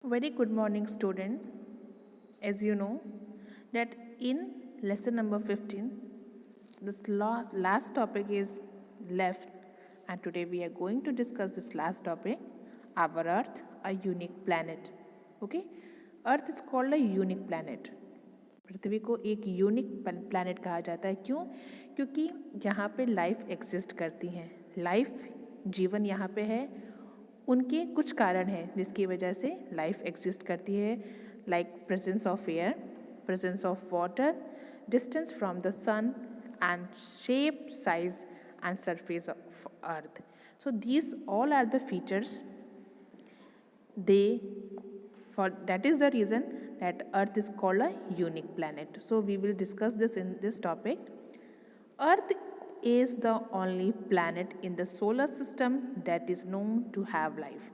Very good morning, student. As you know, that in lesson number 15, this last topic is left, and today we are going to discuss this last topic, our Earth, a unique planet. Okay, Earth is called a unique planet. पृथ्वी को एक unique planet कहा जाता है। क्यों? क्योंकि यहाँ पे life exist करती हैं। लाइफ जीवन यहाँ पे है, उनके कुछ कारण हैं जिसकी वजह से लाइफ एग्जिस्ट करती है, like presence of air, presence of water, distance from the sun and shape, size and surface of earth. So these all are the features. That is the reason that Earth is called a unique planet. So we will discuss this in this topic. Earth is the only planet in the solar system that is known to have life.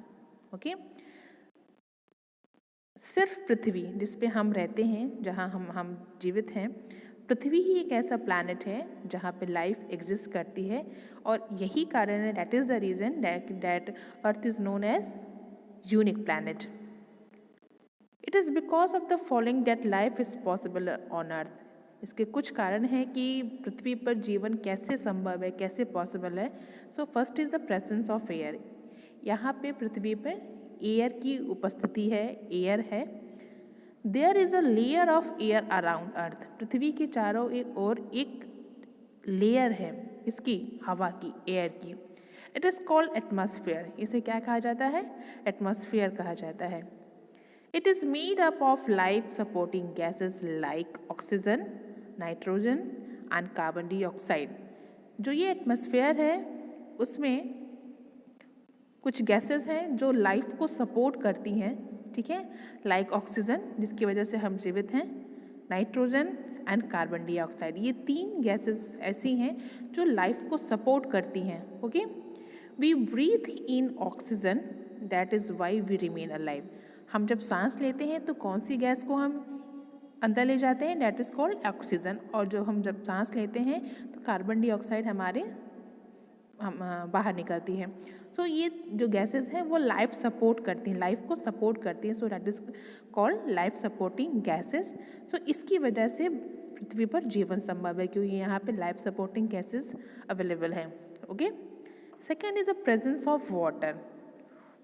Okay? सिर्फ पृथ्वी जिस पे हम रहते हैं, जहाँ हम जीवित हैं, पृथ्वी ही एक ऐसा प्लैनेट है जहाँ पे लाइफ एग्जिस्ट करती है, और यही कारण है, that is the reason that earth is known as unique planet. It is because of the following that life is possible on earth. इसके कुछ कारण हैं कि पृथ्वी पर जीवन कैसे संभव है, कैसे पॉसिबल है. So first is the presence of air. यहाँ पे पृथ्वी पर एयर की उपस्थिति है, एयर है. There is a layer of air around earth. पृथ्वी के चारों ओर एक लेयर है, इसकी हवा की, एयर की. It is called atmosphere. इसे क्या कहा जाता है? एटमॉस्फेयर कहा जाता है. It is made up of life supporting gases like oxygen, nitrogen and carbon dioxide. जो ये एटमॉस्फेयर है उसमें कुछ गैसेस हैं जो लाइफ को सपोर्ट करती हैं, ठीक है, लाइक ऑक्सीजन जिसकी वजह से हम जीवित हैं, नाइट्रोजन एंड कार्बन डाइऑक्साइड. ये तीन गैसेस ऐसी हैं जो लाइफ को सपोर्ट करती हैं. Okay, we breathe in oxygen, that is why we remain alive. हम जब सांस लेते हैं तो कौन सी गैस को हम अंदर ले जाते हैं? That is called oxygen. और जो हम जब सांस लेते हैं तो कार्बन डाइऑक्साइड हमारे बाहर निकलती हैं. सो ये जो गैसेस हैं वो लाइफ सपोर्ट करती हैं, लाइफ को सपोर्ट करती हैं. So that is called life supporting gases. So इसकी वजह से पृथ्वी पर जीवन संभव है, क्योंकि यहाँ पे लाइफ सपोर्टिंग गैसेस अवेलेबल हैं. Okay, second is the presence of water.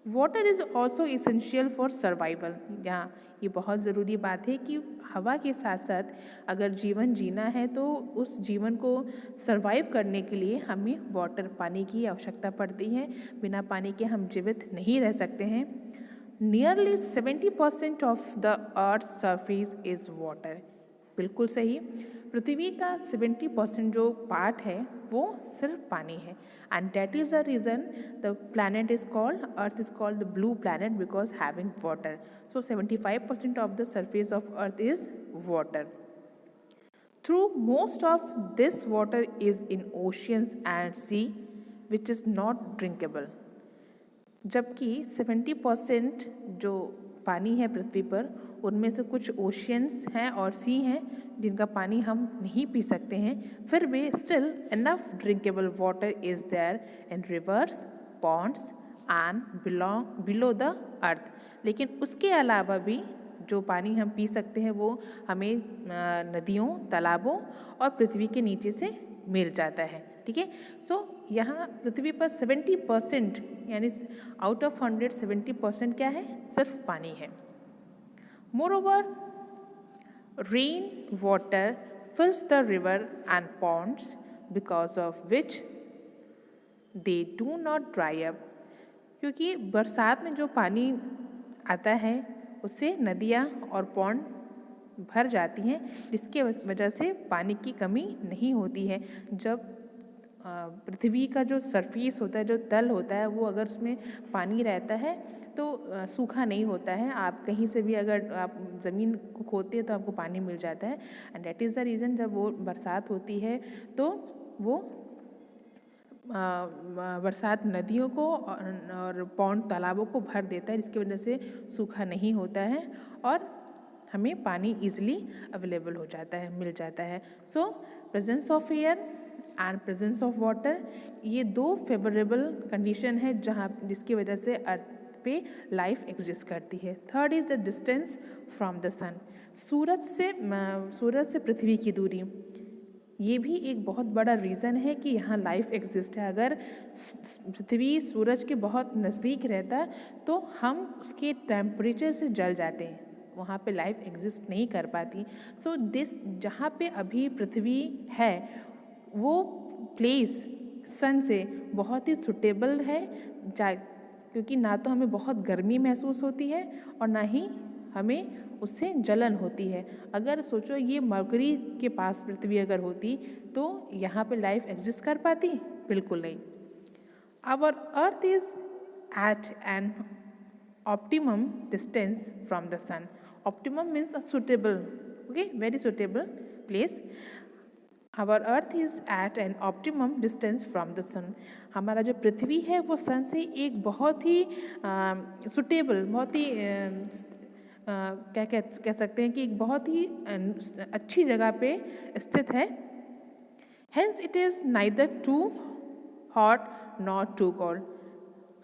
Water is also essential for survival. यहाँ ये बहुत ज़रूरी बात है कि हवा के साथ साथ अगर जीवन जीना है तो उस जीवन को सर्वाइव करने के लिए हमें वाटर, पानी की आवश्यकता पड़ती है. बिना पानी के हम जीवित नहीं रह सकते हैं. Nearly 70% of the earth surface is water. बिल्कुल सही. पृथ्वी का 70% जो पार्ट है वो सिर्फ पानी है. And that is the reason the planet is called, earth is called the blue planet, because having water. So 75% of the surface of earth is water. Through most of this water is in oceans and sea which is not drinkable. जबकि 70% जो पानी है पृथ्वी पर, उनमें से कुछ oceans हैं और सी हैं जिनका पानी हम नहीं पी सकते हैं. फिर भी still enough drinkable water is there in rivers, ponds and below the earth. लेकिन उसके अलावा भी जो पानी हम पी सकते हैं वो हमें नदियों, तालाबों और पृथ्वी के नीचे से मिल जाता है. ठीक है. सो यहाँ पृथ्वी पर 70% यानी आउट ऑफ 100 70% क्या है? सिर्फ पानी है. Moreover, rain water fills the river and ponds, because of which they do not dry up. क्योंकि बरसात में जो पानी आता है उससे नदियाँ और पौंड भर जाती हैं, जिसके वजह से पानी की कमी नहीं होती है. जब पृथ्वी का जो सरफेस होता है, जो तल होता है, वो अगर उसमें पानी रहता है तो सूखा नहीं होता है. आप कहीं से भी अगर आप ज़मीन को खोदते हैं तो आपको पानी मिल जाता है. And that is the reason जब वो बरसात होती है तो वो बरसात नदियों को और पौंड, तालाबों को भर देता है, जिसकी वजह से सूखा नहीं होता है और हमें पानी ईजिली अवेलेबल हो जाता है, मिल जाता है. So presence of air and presence of water, ये दो फेवरेबल कंडीशन है जहाँ जिसकी वजह से अर्थ पे लाइफ एग्जिस्ट करती है। Third is the distance from the sun, सूरज से पृथ्वी की दूरी, ये भी एक बहुत बड़ा रीज़न है कि यहाँ लाइफ एग्जिस्ट है। अगर पृथ्वी सूरज के बहुत नज़दीक रहता तो हम उसके टेम्परेचर से जल जाते हैं, वहाँ पे लाइफ एग्जिस्ट नहीं कर पाती। सो दिस जहाँ पे अभी पृथ्वी है वो प्लेस सन से बहुत ही सुटेबल है, क्योंकि ना तो हमें बहुत गर्मी महसूस होती है और ना ही हमें उससे जलन होती है। अगर सोचो ये मरकरी के पास पृथ्वी अगर होती तो यहाँ पे लाइफ एग्जिस्ट कर पाती? बिल्कुल नहीं। Our earth is at an optimum distance from the sun. Optimum means a suitable, okay, very suitable place. Our earth is at an optimum distance from the sun. हमारा जो पृथ्वी है वो सन से एक बहुत ही सुटेबल, बहुत ही क्या कह सकते हैं कि एक बहुत ही अच्छी जगह पे स्थित है। Hence it is neither too hot not too cold,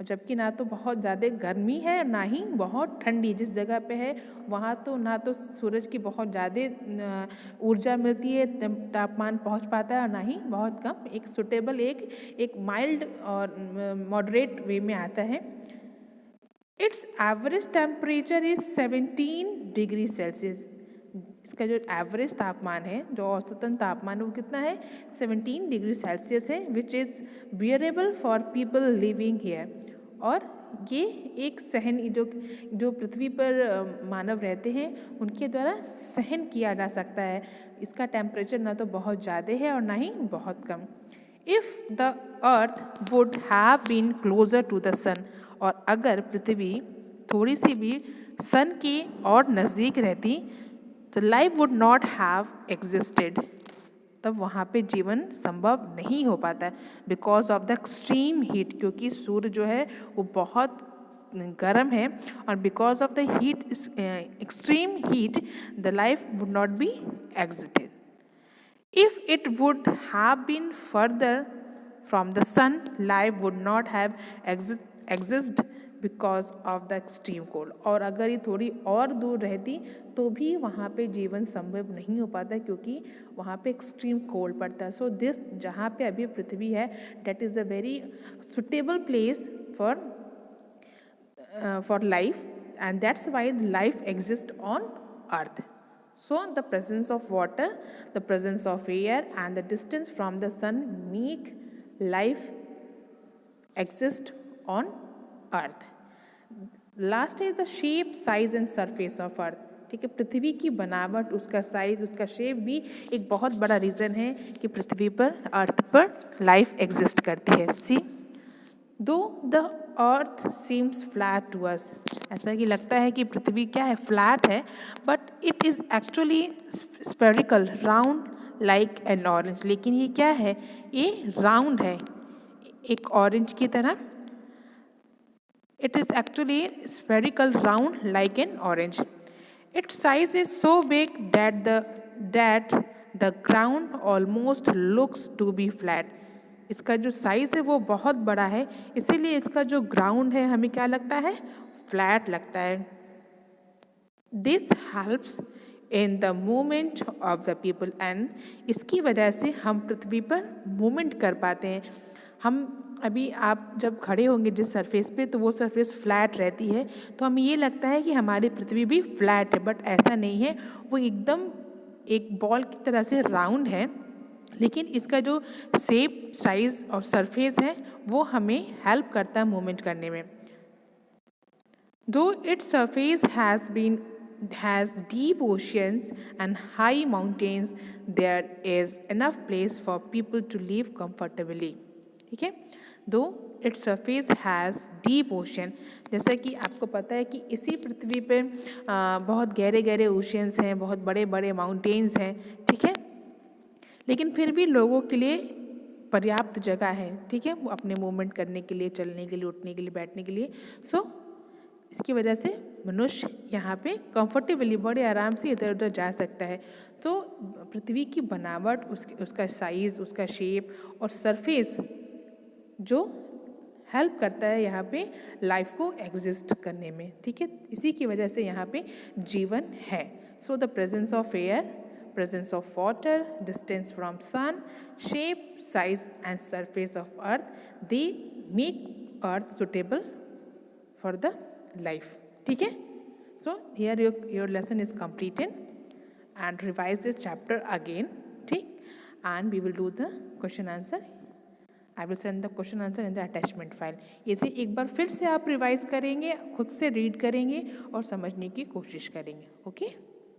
जबकि ना तो बहुत ज़्यादा गर्मी है ना ही बहुत ठंडी। जिस जगह पे है वहाँ तो ना तो सूरज की बहुत ज़्यादा ऊर्जा मिलती है, तापमान पहुँच पाता है, और ना ही बहुत कम, एक सुटेबल, एक माइल्ड और मॉडरेट वे में आता है। It's average temperature is 17 degree Celsius. इसका जो एवरेज तापमान है, जो औसतन तापमान है, वो कितना है? 17 डिग्री सेल्सियस है, which is bearable for people living here. और ये एक सहन जो पृथ्वी पर मानव रहते हैं उनके द्वारा सहन किया जा सकता है। इसका टेम्परेचर ना तो बहुत ज़्यादा है और ना ही बहुत कम। If the earth would have been closer to the sun, और अगर पृथ्वी थोड़ी सी भी सन के और नज़दीक रहती तो life would not have existed, तब वहाँ पे जीवन संभव नहीं हो पाता, because of the extreme heat, क्योंकि सूर्य जो है वो बहुत गर्म है, और because of the heat, extreme heat, the life would not be existed. If it would have been further from the sun, life would not have existed because of the extreme cold. और अगर ये थोड़ी और दूर रहती तो भी वहाँ पे जीवन संभव नहीं हो पाता, क्योंकि वहाँ पे एक्सट्रीम कोल्ड पड़ता है। सो दिस जहाँ पे अभी पृथ्वी है, that is a very suitable place for life, and that's why life exists on earth. So the presence of water, the presence of air, and the distance from the sun make life exist on earth. Last is the shape, size and surface of earth. ठीक है, पृथ्वी की बनावट, उसका size, उसका shape भी एक बहुत बड़ा रीज़न है कि पृथ्वी पर, अर्थ पर लाइफ एग्जिस्ट करती है। See, though the earth seems flat to us, ऐसा कि लगता है कि पृथ्वी क्या है? फ्लैट है, but it is actually spherical, round like an orange. लेकिन ये क्या है? ये राउंड है, एक ऑरेंज की तरह। It is actually spherical, round like an orange. Its size is so big that the ground almost looks to be flat. इसका जो साइज़ है वो बहुत बड़ा है, इसीलिए इसका जो ग्राउंड है हमें क्या लगता है? फ्लैट लगता है। This helps in the movement of the people, and इसकी वजह से हम पृथ्वी पर मूवमेंट कर पाते हैं। हम अभी आप जब खड़े होंगे जिस सरफेस पे, तो वो सरफेस फ्लैट रहती है, तो हमें ये लगता है कि हमारी पृथ्वी भी फ्लैट है, बट ऐसा नहीं है। वो एकदम एक बॉल की तरह से राउंड है, लेकिन इसका जो शेप, साइज और सरफेस है वो हमें हेल्प करता है मूवमेंट करने में। दो its surface has deep oceans and high mountains, there is enough place for people to live comfortably. ठीक है, दो its surface has deep ocean, जैसा कि आपको पता है कि इसी पृथ्वी पे बहुत गहरे गहरे ओशंस हैं, बहुत बड़े बड़े माउंटेन्स हैं, ठीक है, लेकिन फिर भी लोगों के लिए पर्याप्त जगह है, ठीक है, वो अपने मूवमेंट करने के लिए, चलने के लिए, उठने के लिए, बैठने के लिए। सो इसकी वजह से मनुष्य यहाँ पे कंफर्टेबली, बड़े आराम से इधर उधर जा सकता है। तो पृथ्वी की बनावट, उसका साइज़, उसका शेप और सरफेस जो हेल्प करता है यहाँ पे लाइफ को एग्जिस्ट करने में, ठीक है। इसी की वजह से यहाँ पे जीवन है। So the presence of air, presence of water, distance from sun, shape, size and surface of earth, they make earth suitable for the life, ठीक है। So here your lesson is completed and revise this chapter again, ठीक, and we will do the question answer. I will send the question answer in the attachment file. इसे एक बार फिर से आप revise करेंगे, खुद से रीड करेंगे और समझने की कोशिश करेंगे, ओके।